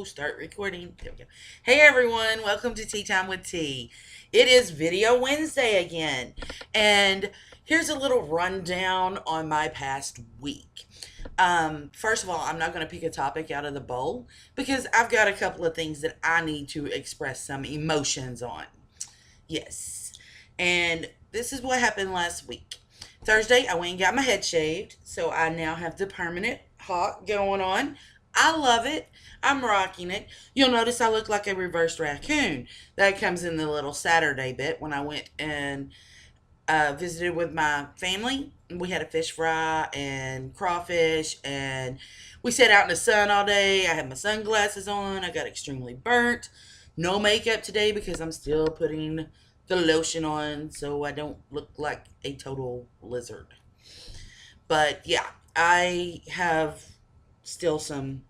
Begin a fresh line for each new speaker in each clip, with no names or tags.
Start recording. There we go. Hey everyone, welcome to Tea Time with Tea. It is Video Wednesday again. And here's a little rundown on my past week. First of all, I'm not going to pick a topic out of the bowl because I've got a couple of things that I need to express some emotions on. Yes. And this is what happened last week. Thursday, I went and got my head shaved, so I now have the permanent hawk going on. I love it. I'm rocking it. You'll notice I look like a reversed raccoon. That comes in the little Saturday bit when I went and visited with my family. We had a fish fry and crawfish, and we sat out in the sun all day. I had my sunglasses on. I got extremely burnt. No makeup today because I'm still putting the lotion on so I don't look like a total lizard. But yeah, I have still some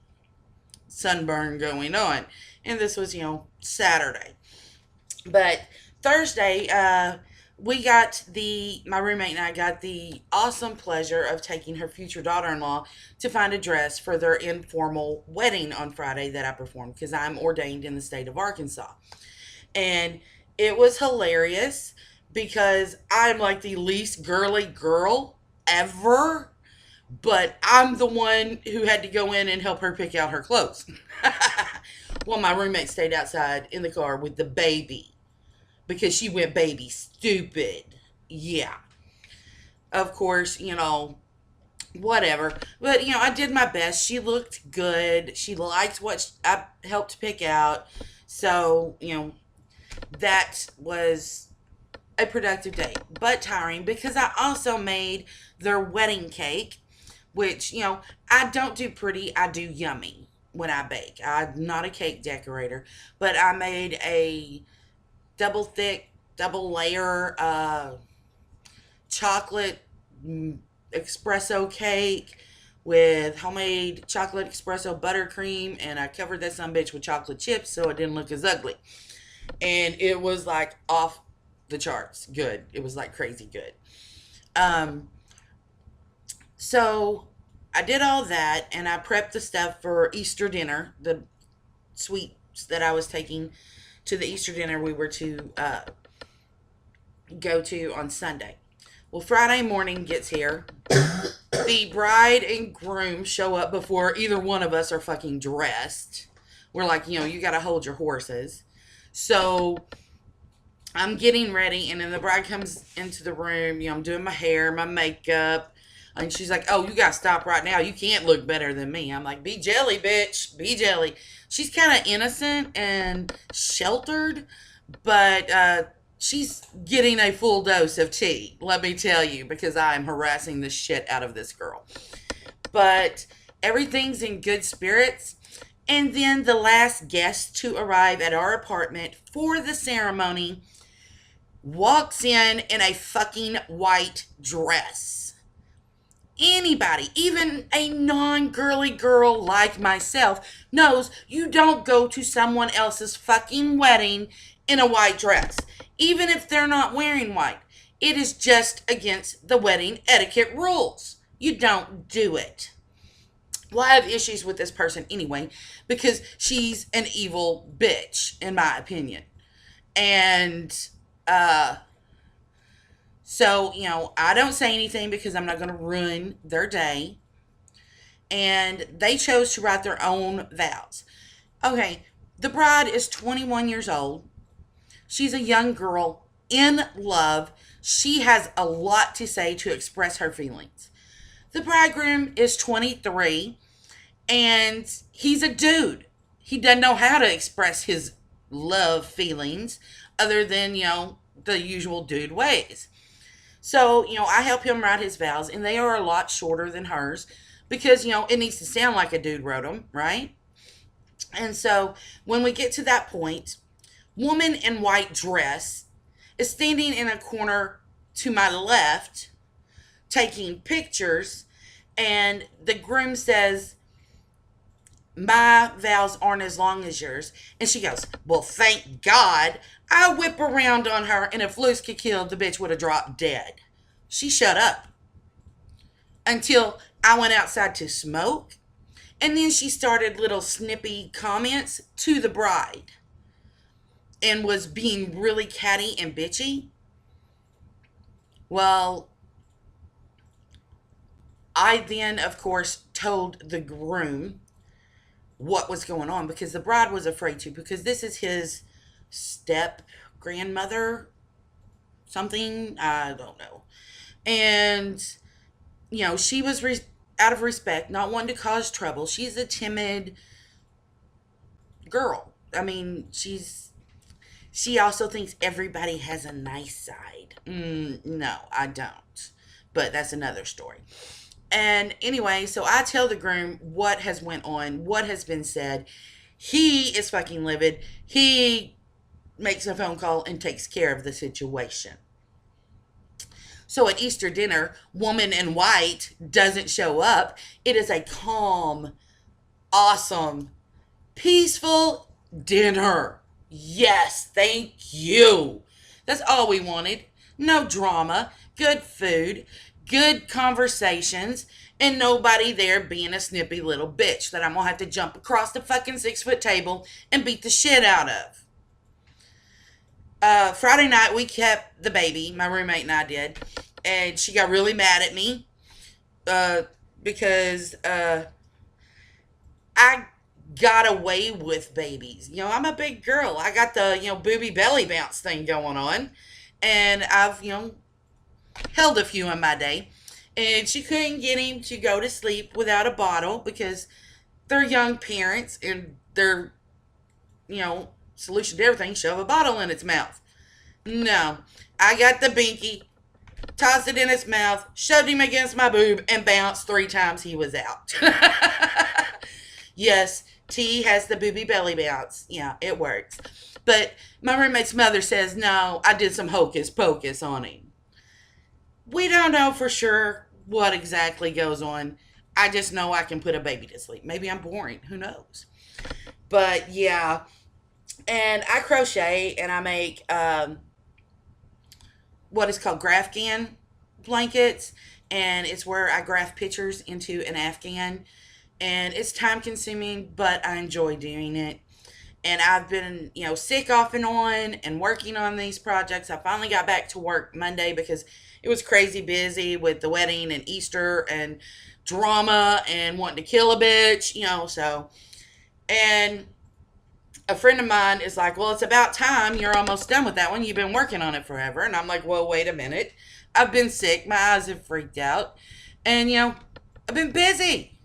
sunburn going on. And this was, Saturday. But Thursday, my roommate and I got the awesome pleasure of taking her future daughter-in-law to find a dress for their informal wedding on Friday that I performed because I'm ordained in the state of Arkansas. And it was hilarious because I'm like the least girly girl ever, but I'm the one who had to go in and help her pick out her clothes. Well, my roommate stayed outside in the car with the baby because she went baby stupid. Yeah. Of course, whatever. But, I did my best. She looked good. She liked what I helped pick out. So, that was a productive day, but tiring because I also made their wedding cake, which, I don't do pretty, I do yummy when I bake. I'm not a cake decorator, but I made a double thick, double layer chocolate espresso cake with homemade chocolate espresso buttercream, and I covered that sumbitch with chocolate chips so it didn't look as ugly. And it was like off the charts good. It was like crazy good. So I did all that and I prepped the stuff for Easter dinner, the sweets that I was taking to the Easter dinner we were to go to on Sunday. Well, Friday morning gets here. The bride and groom show up before either one of us are fucking dressed. We're like, you got to hold your horses. So I'm getting ready, and then the bride comes into the room. I'm doing my hair, my makeup, and she's like, "Oh, you gotta stop right now. You can't look better than me." I'm like, "Be jelly, bitch. Be jelly." She's kind of innocent and sheltered, but she's getting a full dose of tea. Let me tell you, because I'm harassing the shit out of this girl. But everything's in good spirits. And then the last guest to arrive at our apartment for the ceremony walks in a fucking white dress. Anybody, even a non-girly girl like myself, knows you don't go to someone else's fucking wedding in a white dress. Even if they're not wearing white. It is just against the wedding etiquette rules. You don't do it. Well, I have issues with this person anyway because she's an evil bitch, in my opinion. And so, I don't say anything because I'm not going to ruin their day. And they chose to write their own vows. Okay, the bride is 21 years old. She's a young girl in love. She has a lot to say to express her feelings. The bridegroom is 23, and he's a dude. He doesn't know how to express his love feelings other than, the usual dude ways. So, I help him write his vows, and they are a lot shorter than hers because, it needs to sound like a dude wrote them, right? And so, when we get to that point, woman in white dress is standing in a corner to my left taking pictures, and the groom says, "My vows aren't as long as yours." And she goes, "Well, thank God." I whip around on her, and if Luce could kill, the bitch would have dropped dead. She shut up until I went outside to smoke, And then she started little snippy comments to the bride and was being really catty and bitchy. Well, I then, of course, told the groom what was going on because the bride was afraid to, because this is his step grandmother, something, I don't know. And, she was out of respect, not wanting to cause trouble. She's a timid girl. I mean, she also thinks everybody has a nice side. No, I don't. But that's another story. And anyway, so I tell the groom what has went on, what has been said. He is fucking livid. He makes a phone call and takes care of the situation. So at Easter dinner, woman in white doesn't show up. It is a calm, awesome, peaceful dinner. Yes, thank you. That's all we wanted. No drama, good food, good conversations, and nobody there being a snippy little bitch that I'm going to have to jump across the fucking 6-foot table and beat the shit out of. Friday night, we kept the baby. My roommate and I did. And she got really mad at me because I got away with babies. I'm a big girl. I got the, booby belly bounce thing going on. And I've, held a few in my day. And she couldn't get him to go to sleep without a bottle because they're young parents and they're, solution to everything, shove a bottle in its mouth. No. I got the binky, tossed it in his mouth, shoved him against my boob, and bounced 3 times. He was out. Yes, T has the booby belly bounce. Yeah, it works. But my roommate's mother says, no, I did some hocus pocus on him. We don't know for sure what exactly goes on. I just know I can put a baby to sleep. Maybe I'm boring. Who knows? But yeah. And I crochet and I make what is called Grafghan blankets. And it's where I graft pictures into an Afghan. And it's time consuming, but I enjoy doing it. And I've been, sick off and on and working on these projects. I finally got back to work Monday because it was crazy busy with the wedding and Easter and drama and wanting to kill a bitch, so. And a friend of mine is like, well, it's about time. You're almost done with that one. You've been working on it forever. And I'm like, well, wait a minute. I've been sick. My eyes have freaked out. And, I've been busy.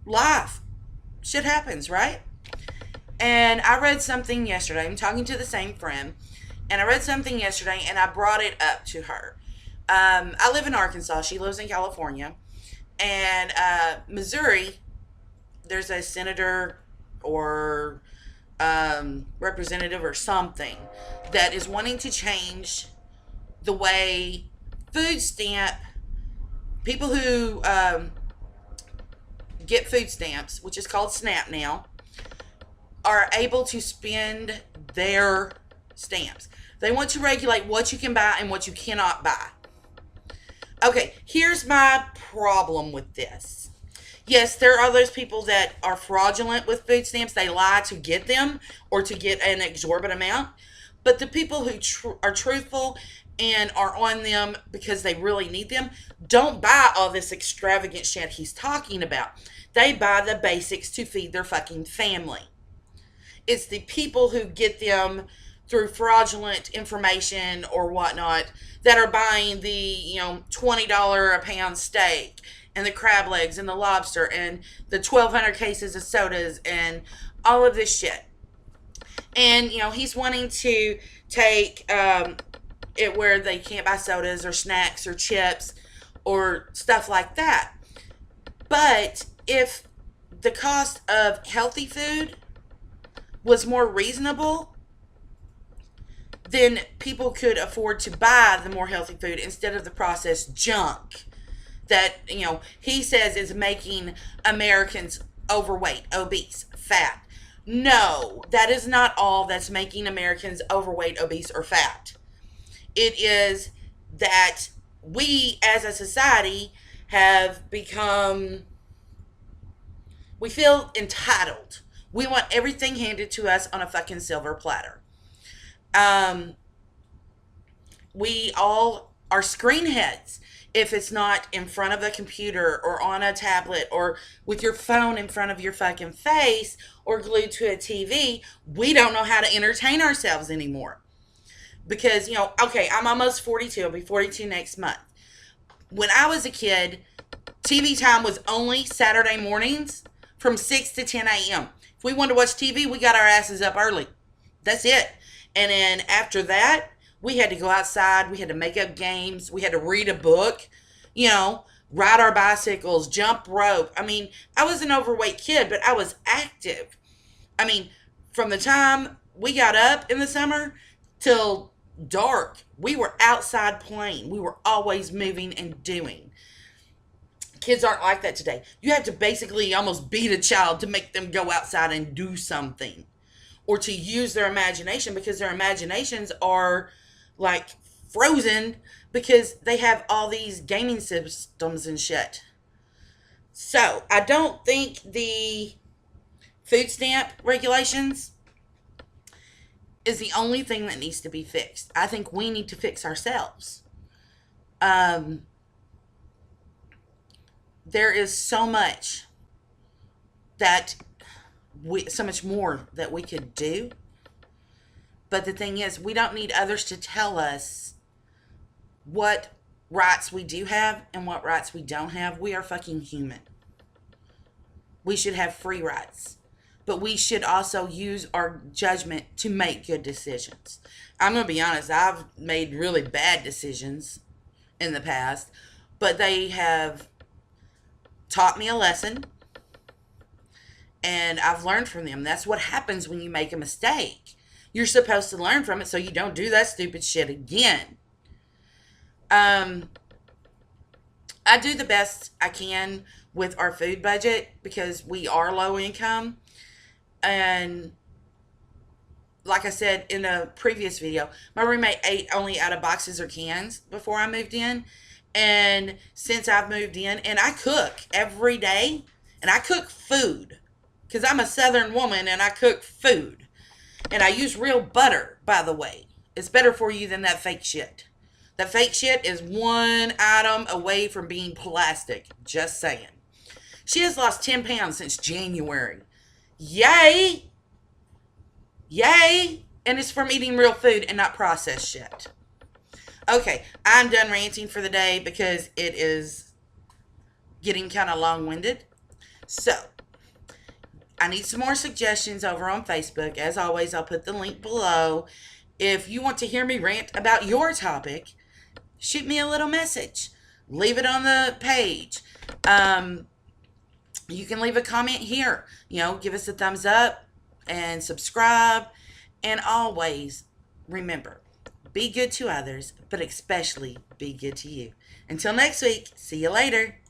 Life. Shit happens, right? And I read something yesterday. I'm talking to the same friend. And I read something yesterday and I brought it up to her. I live in Arkansas. She lives in California. And Missouri, there's a senator or representative or something that is wanting to change the way food stamp, people who get food stamps, which is called SNAP now, are able to spend their stamps. They want to regulate what you can buy and what you cannot buy. Okay, here's my problem with this. Yes, there are those people that are fraudulent with food stamps. They lie to get them or to get an exorbitant amount. But the people who are truthful and are on them because they really need them don't buy all this extravagant shit he's talking about. They buy the basics to feed their fucking family. It's the people who get them through fraudulent information or whatnot that are buying the, $20 a pound steak and the crab legs and the lobster and the 1,200 cases of sodas and all of this shit. And, he's wanting to take it where they can't buy sodas or snacks or chips or stuff like that. But if the cost of healthy food was more reasonable, then people could afford to buy the more healthy food instead of the processed junk that, he says is making Americans overweight, obese, fat. No, that is not all that's making Americans overweight, obese, or fat. It is that we as a society have become We feel entitled. We want everything handed to us on a fucking silver platter. Um, we all are screen heads. If it's not in front of a computer or on a tablet or with your phone in front of your fucking face or glued to a TV, we don't know how to entertain ourselves anymore. Because, okay, I'm almost 42. I'll be 42 next month. When I was a kid, TV time was only Saturday mornings from 6 to 10 a.m. If we wanted to watch TV, we got our asses up early. That's it. And then after that, we had to go outside. We had to make up games. We had to read a book, ride our bicycles, jump rope. I mean, I was an overweight kid, but I was active. I mean, from the time we got up in the summer till dark, we were outside playing. We were always moving and doing. Kids aren't like that today. You have to basically almost beat a child to make them go outside and do something or to use their imagination, because their imaginations are like frozen because they have all these gaming systems and shit. So I don't think the food stamp regulations is the only thing that needs to be fixed. I think we need to fix ourselves. There is so much so much more that we could do. But the thing is, we don't need others to tell us what rights we do have and what rights we don't have. We are fucking human. We should have free rights. But we should also use our judgment to make good decisions. I'm going to be honest, I've made really bad decisions in the past, but they have taught me a lesson, and I've learned from them. That's what happens when you make a mistake. You're supposed to learn from it so you don't do that stupid shit again. I do the best I can with our food budget because we are low income. And like I said in a previous video, my roommate ate only out of boxes or cans before I moved in. And since I've moved in, and I cook every day, and I cook food because I'm a Southern woman and I cook food. And I use real butter, by the way. It's better for you than that fake shit. That fake shit is one item away from being plastic. Just saying. She has lost 10 pounds since January. Yay! Yay! And it's from eating real food and not processed shit. Okay, I'm done ranting for the day because it is getting kind of long-winded. So, I need some more suggestions over on Facebook. As always, I'll put the link below. If you want to hear me rant about your topic, shoot me a little message. Leave it on the page. You can leave a comment here. Give us a thumbs up and subscribe. And always remember, be good to others, but especially be good to you. Until next week, see you later.